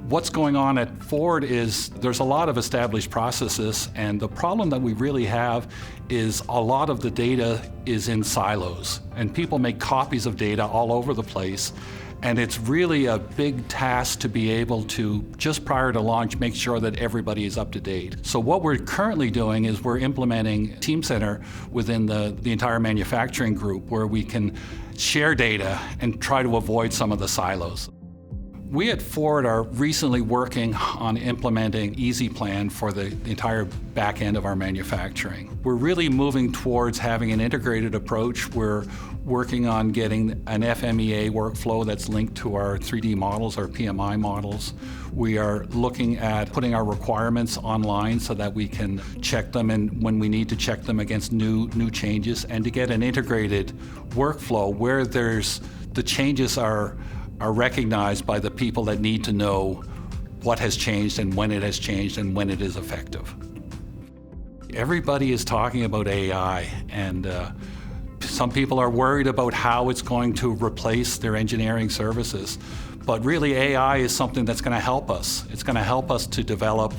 What's going on at Ford is there's a lot of established processes, and the problem that we really have is a lot of the data is in silos, and people make copies of data all over the place. And it's really a big task to be able to, just prior to launch, make sure that everybody is up to date. So what we're currently doing is we're implementing Teamcenter within the entire manufacturing group, where we can share data and try to avoid some of the silos. We at Ford are recently working on implementing EasyPlan for the entire back end of our manufacturing. We're really moving towards having an integrated approach. We're working on getting an FMEA workflow that's linked to our 3D models, our PMI models. We are looking at putting our requirements online so that we can check them, and when we need to check them against new changes, and to get an integrated workflow where the changes are recognized by the people that need to know what has changed and when it has changed and when it is effective. Everybody is talking about AI, and some people are worried about how it's going to replace their engineering services. But really, AI is something that's going to help us. It's going to help us to develop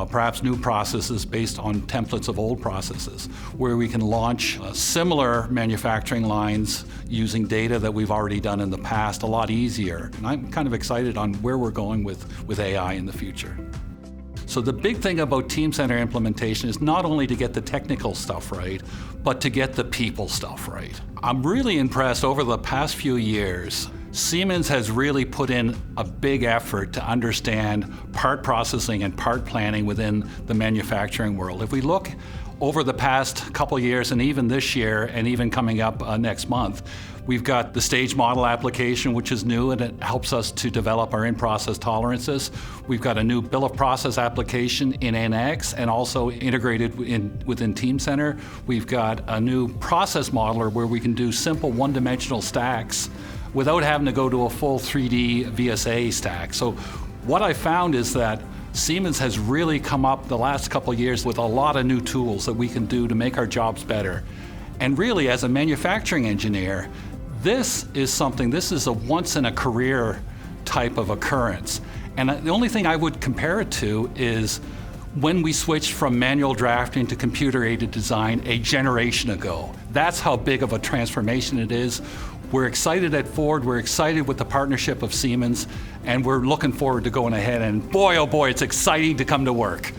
perhaps new processes based on templates of old processes, where we can launch similar manufacturing lines using data that we've already done in the past a lot easier. And I'm kind of excited on where we're going with AI in the future. So the big thing about Teamcenter implementation is not only to get the technical stuff right, but to get the people stuff right. I'm really impressed over the past few years. Siemens has really put in a big effort to understand part processing and part planning within the manufacturing world. If we look over the past couple years, and even this year, and even coming up next month, we've got the stage model application, which is new, and it helps us to develop our in-process tolerances. We've got a new bill of process application in NX, and also integrated within Teamcenter. We've got a new process modeler where we can do simple one-dimensional stacks without having to go to a full 3D VSA stack. So what I found is that Siemens has really come up the last couple of years with a lot of new tools that we can do to make our jobs better. And really, as a manufacturing engineer, this is a once-in-a-career type of occurrence. And the only thing I would compare it to is when we switched from manual drafting to computer-aided design a generation ago. That's how big of a transformation it is. We're excited at Ford, we're excited with the partnership of Siemens, and we're looking forward to going ahead, and boy, oh boy, it's exciting to come to work.